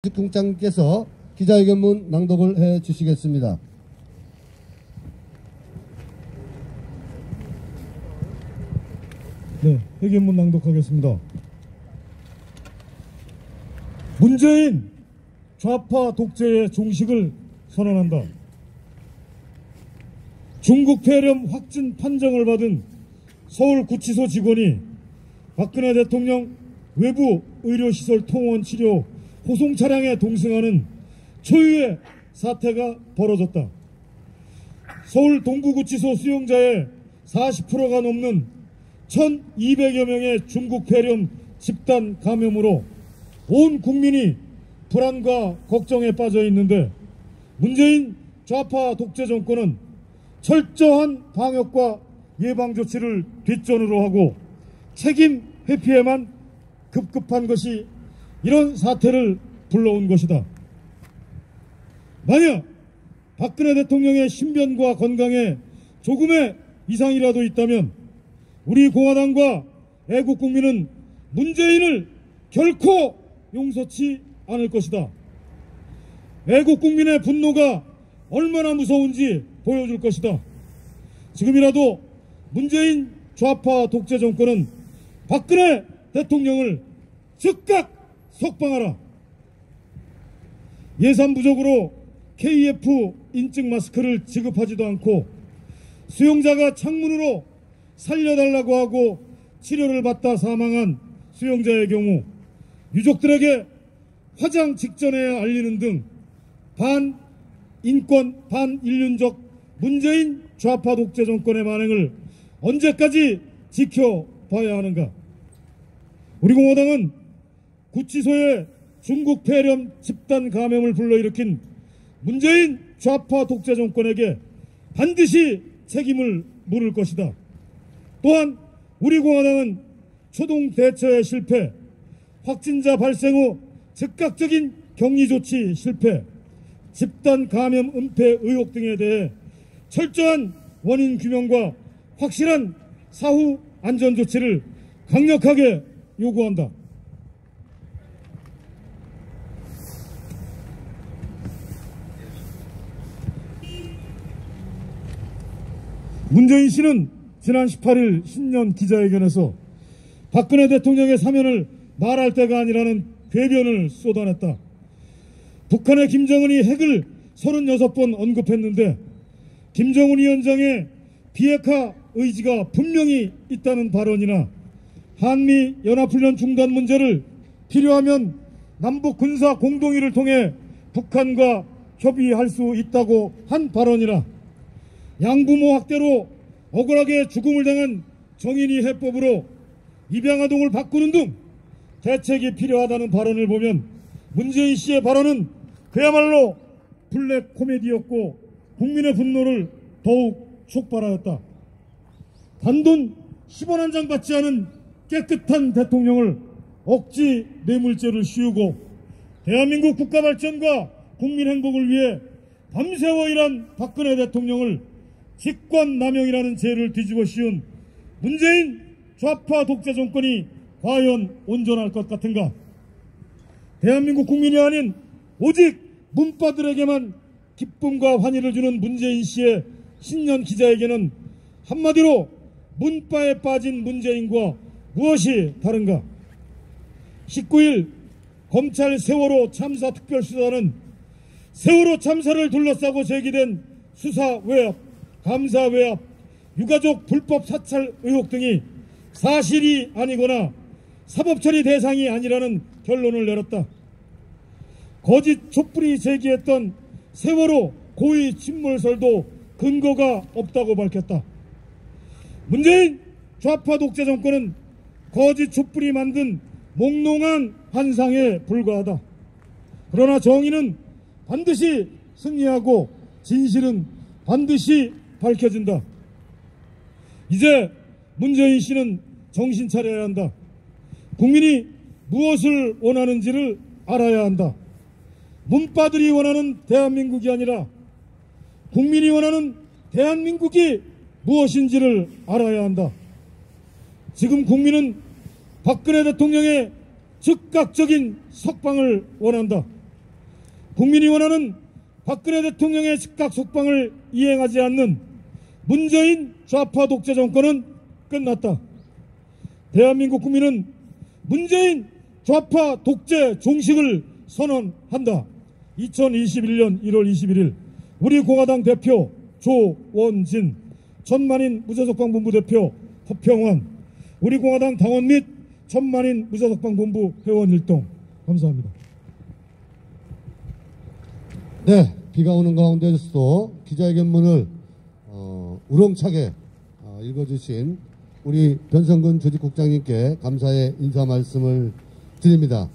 국장께서 기자회견문 낭독을 해 주시겠습니다. 네, 회견문 낭독하겠습니다. 문재인 좌파 독재의 종식을 선언한다. 중국 폐렴 확진 판정을 받은 서울구치소 직원이 박근혜 대통령 외부 의료시설 통원 치료 호송 차량에 동승하는 초유의 사태가 벌어졌다. 서울 동부구치소 수용자의 40%가 넘는 1200여 명의 중국 폐렴 집단 감염으로 온 국민이 불안과 걱정에 빠져 있는데 문재인 좌파 독재 정권은 철저한 방역과 예방 조치를 뒷전으로 하고 책임 회피에만 급급한 것이 이런 사태를 불러온 것이다. 만약 박근혜 대통령의 신변과 건강에 조금의 이상이라도 있다면 우리 공화당과 애국국민은 문재인을 결코 용서치 않을 것이다. 애국국민의 분노가 얼마나 무서운지 보여줄 것이다. 지금이라도 문재인 좌파 독재 정권은 박근혜 대통령을 즉각 석방하라. 예산 부족으로 KF 인증 마스크를 지급하지도 않고 수용자가 창문으로 살려달라고 하고 치료를 받다 사망한 수용자의 경우 유족들에게 화장 직전에 알리는 등 반인권, 반인륜적 문재인 좌파 독재 정권의 만행을 언제까지 지켜봐야 하는가? 우리 공화당은 구치소에 중국 폐렴 집단 감염을 불러일으킨 문재인 좌파 독재 정권에게 반드시 책임을 물을 것이다. 또한 우리 공화당은 초동 대처의 실패, 확진자 발생 후 즉각적인 격리 조치 실패, 집단 감염 은폐 의혹 등에 대해 철저한 원인 규명과 확실한 사후 안전 조치를 강력하게 요구한다. 문재인 씨는 지난 18일 신년 기자회견에서 박근혜 대통령의 사면을 말할 때가 아니라는 궤변을 쏟아냈다. 북한의 김정은이 핵을 36번 언급했는데 김정은 위원장의 비핵화 의지가 분명히 있다는 발언이나 한미 연합훈련 중단 문제를 필요하면 남북 군사 공동의를 통해 북한과 협의할 수 있다고 한 발언이나 양부모 학대로 억울하게 죽음을 당한 정인이 해법으로 입양아동을 바꾸는 등 대책이 필요하다는 발언을 보면 문재인 씨의 발언은 그야말로 블랙 코미디였고 국민의 분노를 더욱 촉발하였다. 단돈 10원 한 장 받지 않은 깨끗한 대통령을 억지 뇌물죄를 씌우고 대한민국 국가 발전과 국민 행복을 위해 밤새워 일한 박근혜 대통령을 직권남용이라는 죄를 뒤집어 씌운 문재인 좌파 독재 정권이 과연 온전할 것 같은가? 대한민국 국민이 아닌 오직 문바들에게만 기쁨과 환희를 주는 문재인 씨의 신년 기자회견은 한마디로 문바에 빠진 문재인과 무엇이 다른가? 19일 검찰 세월호 참사 특별수사는 세월호 참사를 둘러싸고 제기된 수사 외압, 감사 외압, 유가족 불법 사찰 의혹 등이 사실이 아니거나 사법처리 대상이 아니라는 결론을 내렸다. 거짓 촛불이 제기했던 세월호 고의 침몰설도 근거가 없다고 밝혔다. 문재인 좌파 독재 정권은 거짓 촛불이 만든 몽롱한 환상에 불과하다. 그러나 정의는 반드시 승리하고 진실은 반드시 밝혀진다. 이제 문재인 씨는 정신 차려야 한다. 국민이 무엇을 원하는지를 알아야 한다. 문바들이 원하는 대한민국이 아니라 국민이 원하는 대한민국이 무엇인지를 알아야 한다. 지금 국민은 박근혜 대통령의 즉각적인 석방을 원한다. 국민이 원하는 박근혜 대통령의 즉각 석방을 이행하지 않는 문재인 좌파 독재 정권은 끝났다. 대한민국 국민은 문재인 좌파 독재 종식을 선언한다. 2021년 1월 21일 우리 공화당 대표 조원진, 천만인 무자석방본부 대표 허평환, 우리 공화당 당원 및 천만인 무자석방본부 회원 일동. 감사합니다. 네, 비가 오는 가운데서도 기자회견문을 우렁차게 읽어주신 우리 변성근 조직국장님께 감사의 인사 말씀을 드립니다.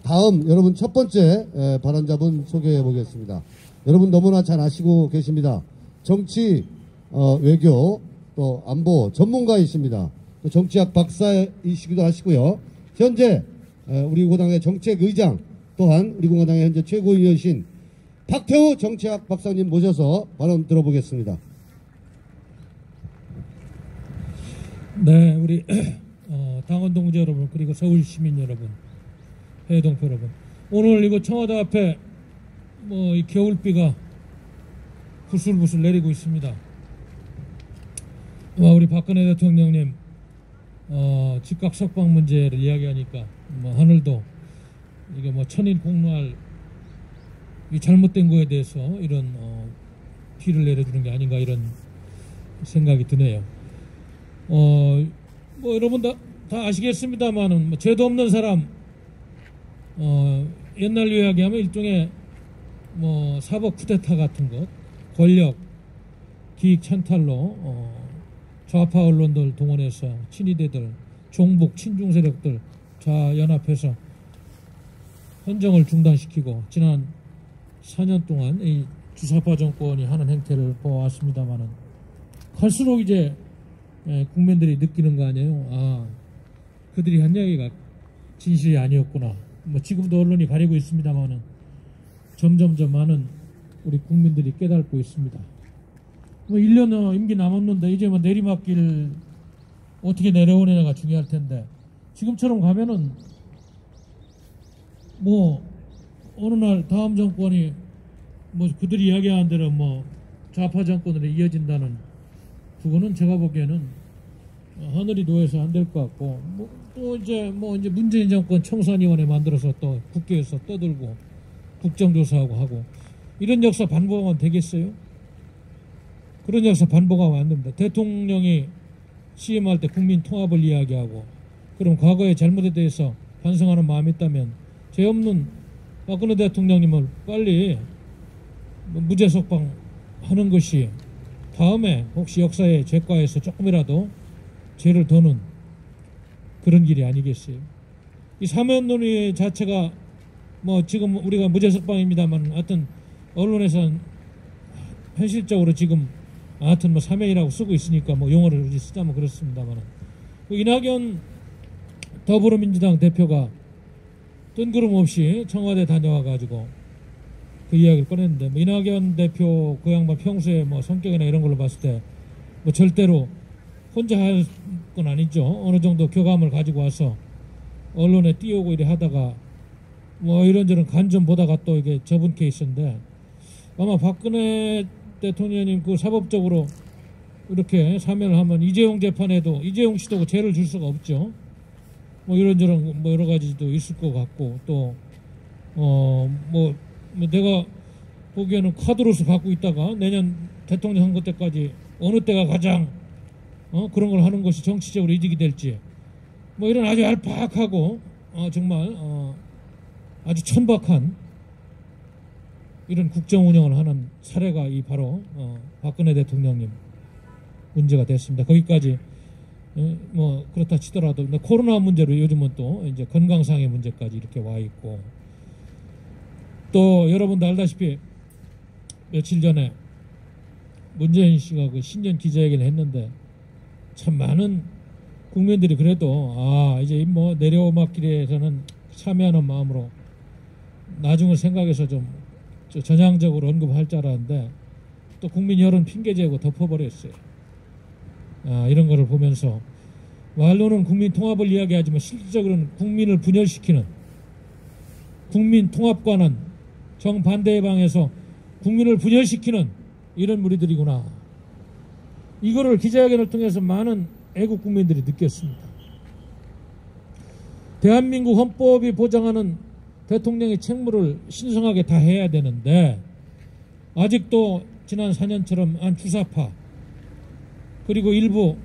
다음 여러분 첫 번째 발언자분 소개해 보겠습니다. 여러분 너무나 잘 아시고 계십니다. 정치, 외교, 또 안보 전문가이십니다. 또 정치학 박사이시기도 하시고요. 현재 우리 공화당의 정책의장, 또한 우리 공화당의 현재 최고위원이신 박태우 정치학 박사님 모셔서 발언 들어보겠습니다. 네, 우리 당원 동지 여러분, 그리고 서울 시민 여러분, 해외 동포 여러분, 오늘 이거 청와대 앞에 이 겨울비가 부슬부슬 내리고 있습니다. 우리 박근혜 대통령님 즉각 석방 문제를 이야기하니까 하늘도 이게 천일 공로할 이 잘못된 거에 대해서 이런 피를 내려주는 게 아닌가, 이런 생각이 드네요. 여러분 다 아시겠습니다만은 죄도 없는 사람, 옛날 이야기하면 일종의 사법 쿠데타 같은 것, 권력 기익 찬탈로 좌파 언론들 동원해서 친이대들, 종북 친중 세력들 좌연합해서 헌정을 중단시키고 지난 4년 동안 이 주사파 정권이 하는 행태를 보아왔습니다만은 갈수록 이제 국민들이 느끼는 거 아니에요. 그들이 한 이야기가 진실이 아니었구나. 지금도 언론이 가리고 있습니다만은 점점점 많은 우리 국민들이 깨닫고 있습니다. 1년 임기 남았는데 이제 내리막길 어떻게 내려오느냐가 중요할 텐데, 지금처럼 가면은 어느 날 다음 정권이 그들이 이야기하는 대로 좌파 정권으로 이어진다는, 그거는 제가 보기에는 하늘이 놓여서 안 될 것 같고, 또 이제 문재인 정권 청산위원회 만들어서 또 국회에서 떠들고 국정조사하고 하고, 이런 역사 반복하면 되겠어요? 그런 역사 반복하면 안 됩니다. 대통령이 취임할 때 국민 통합을 이야기하고, 그럼 과거의 잘못에 대해서 반성하는 마음이 있다면 죄 없는 박근혜 대통령님을 빨리 무죄 석방하는 것이 다음에 혹시 역사의 죄과에서 조금이라도 죄를 더는 그런 길이 아니겠어요? 이 사면 논의 자체가 지금 우리가 무죄 석방입니다만, 하여튼 언론에서는 현실적으로 지금 하여튼 사면이라고 쓰고 있으니까 용어를 쓰자면 그렇습니다만, 이낙연 더불어민주당 대표가 뜬구름없이 청와대 다녀와가지고 그 이야기를 꺼냈는데, 이낙연 대표 그 양반 평소에 성격이나 이런 걸로 봤을 때 절대로 혼자 할 건 아니죠. 어느 정도 교감을 가지고 와서 언론에 띄우고 이래 하다가 이런저런 간좀 보다가 또 이게 접은 케이스인데, 아마 박근혜 대통령님 그 사법적으로 이렇게 사면을 하면 이재용 재판에도 이재용 씨도 죄를 줄 수가 없죠. 이런저런 여러 가지도 있을 것 같고, 또 내가 보기에는 카드로서 갖고 있다가 내년 대통령 선거 때까지 어느 때가 가장 그런 걸 하는 것이 정치적으로 이득이 될지, 이런 아주 얄팍하고 정말 아주 천박한 이런 국정 운영을 하는 사례가 바로 박근혜 대통령님 문제가 됐습니다. 거기까지 그렇다 치더라도 코로나 문제로 요즘은 또 이제 건강상의 문제까지 이렇게 와 있고, 또 여러분도 알다시피 며칠 전에 문재인 씨가 그 신년 기자회견을 했는데, 참 많은 국민들이 그래도 이제 내려오막길에서는 참여하는 마음으로 나중을 생각해서 좀 전향적으로 언급할 줄 알았는데, 또 국민 여론 핑계대고 덮어버렸어요. 이런 거를 보면서 말로는 국민 통합을 이야기하지만 실질적으로는 국민을 분열시키는 국민 통합과는 정반대의 방에서 국민을 분열시키는 이런 무리들이구나. 이거를 기자회견을 통해서 많은 애국 국민들이 느꼈습니다. 대한민국 헌법이 보장하는 대통령의 책무를 신성하게 다해야 되는데 아직도 지난 4년처럼 한 주사파 그리고 일부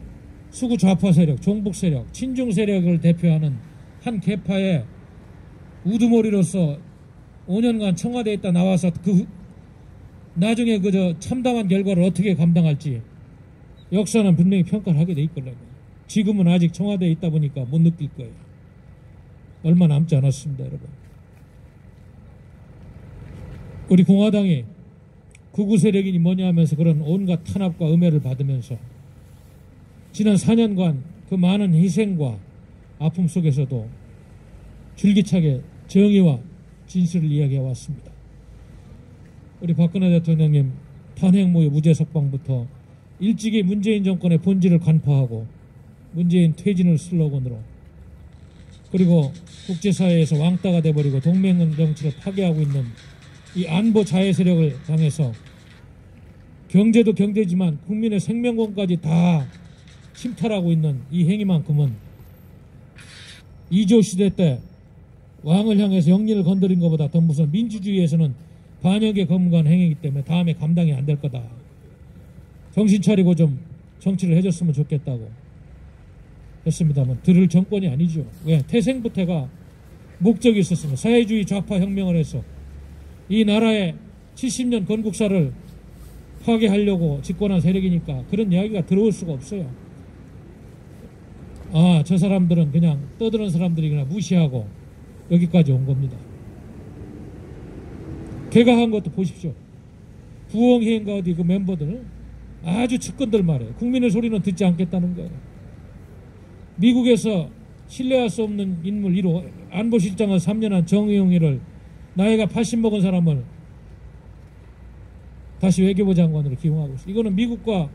수구 좌파 세력, 종북 세력, 친중 세력을 대표하는 한 계파의 우두머리로서 5년간 청와대에 있다 나와서 그 나중에 그저 참담한 결과를 어떻게 감당할지 역사는 분명히 평가를 하게 돼 있거든요. 지금은 아직 청와대에 있다 보니까 못 느낄 거예요. 얼마 남지 않았습니다, 여러분. 우리 공화당이 극우 세력이니 뭐냐 하면서 그런 온갖 탄압과 음해를 받으면서 지난 4년간 그 많은 희생과 아픔 속에서도 줄기차게 정의와 진실을 이야기해 왔습니다. 우리 박근혜 대통령님 탄핵 모의 무죄 석방부터 일찍이 문재인 정권의 본질을 간파하고 문재인 퇴진을 슬로건으로 그리고 국제사회에서 왕따가 돼버리고 동맹 정치를 파괴하고 있는 이 안보 자해 세력을 당해서 경제도 경제지만 국민의 생명권까지 다 침탈하고 있는 이 행위만큼은 2조 시대 때 왕을 향해서 영리를 건드린 것보다 더 무서운 민주주의에서는 반역에 검거한 행위이기 때문에 다음에 감당이 안 될 거다. 정신 차리고 좀 정치를 해줬으면 좋겠다고 했습니다만 들을 정권이 아니죠. 왜? 태생부터가 목적이 있었습니다. 사회주의 좌파 혁명을 해서 이 나라의 70년 건국사를 파괴하려고 집권한 세력이니까 그런 이야기가 들어올 수가 없어요. 아, 저 사람들은 그냥 떠드는 사람들이구나 무시하고 여기까지 온 겁니다. 개각한 것도 보십시오. 부엉이인가 어디 그 멤버들은 아주 측근들 말이에요. 국민의 소리는 듣지 않겠다는 거예요. 미국에서 신뢰할 수 없는 인물 1호 안보실장을 3년 한 정의용이를 나이가 80 먹은 사람을 다시 외교부 장관으로 기용하고 있어요. 이거는 미국과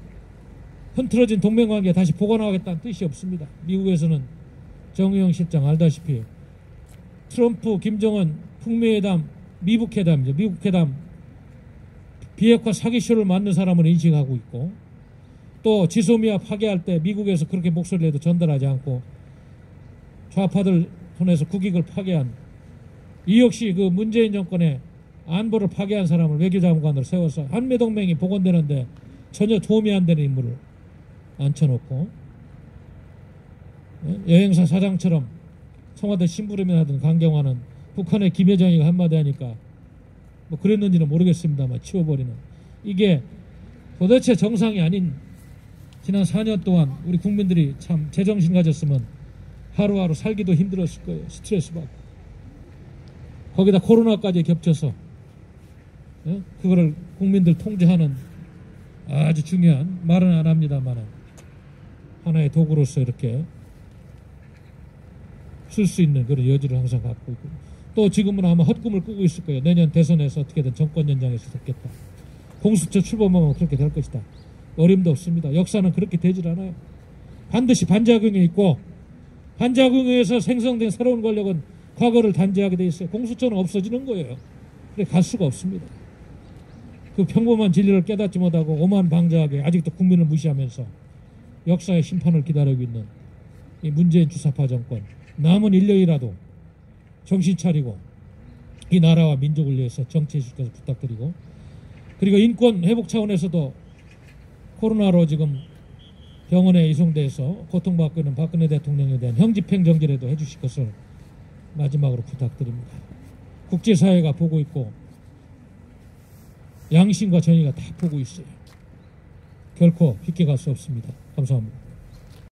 흐트러진 동맹관계 다시 복원하겠다는 뜻이 없습니다. 미국에서는 정의용 실장 알다시피 트럼프, 김정은 북미회담, 미북회담이죠. 미북회담 비핵화 사기쇼를 만든 사람을 인식하고 있고 또 지소미아 파괴할 때 미국에서 그렇게 목소리를 해도 전달하지 않고 좌파들 손에서 국익을 파괴한 이 역시 그 문재인 정권의 안보를 파괴한 사람을 외교장관으로 세워서 한미동맹이 복원되는데 전혀 도움이 안 되는 인물을 앉혀놓고 여행사 사장처럼 청와대 심부름을 하던 강경화는 북한의 김여정이가 한마디 하니까 뭐 그랬는지는 모르겠습니다만 치워버리는 이게 도대체 정상이 아닌 지난 4년 동안 우리 국민들이 참 제정신 가졌으면 하루하루 살기도 힘들었을 거예요. 스트레스 받고 거기다 코로나까지 겹쳐서 그거를 국민들 통제하는 아주 중요한 말은 안 합니다만 하나의 도구로서 이렇게 쓸 수 있는 그런 여지를 항상 갖고 있고 또 지금은 아마 헛꿈을 꾸고 있을 거예요. 내년 대선에서 어떻게든 정권 연장에서 됐겠다. 공수처 출범하면 그렇게 될 것이다. 어림도 없습니다. 역사는 그렇게 되질 않아요. 반드시 반작용이 있고 반작용에서 생성된 새로운 권력은 과거를 단죄하게 돼 있어요. 공수처는 없어지는 거예요. 그래 갈 수가 없습니다. 그 평범한 진리를 깨닫지 못하고 오만방자하게 아직도 국민을 무시하면서 역사의 심판을 기다리고 있는 이 문재인 주사파 정권 남은 인력이라도 정신 차리고 이 나라와 민족을 위해서 정치해 주셔서 부탁드리고 그리고 인권 회복 차원에서도 코로나로 지금 병원에 이송돼서 고통받고 있는 박근혜 대통령에 대한 형집행 정지라도 해주실 것을 마지막으로 부탁드립니다. 국제사회가 보고 있고 양심과 정의가 다 보고 있어요. 결코 비껴갈 수 없습니다. 감사합니다.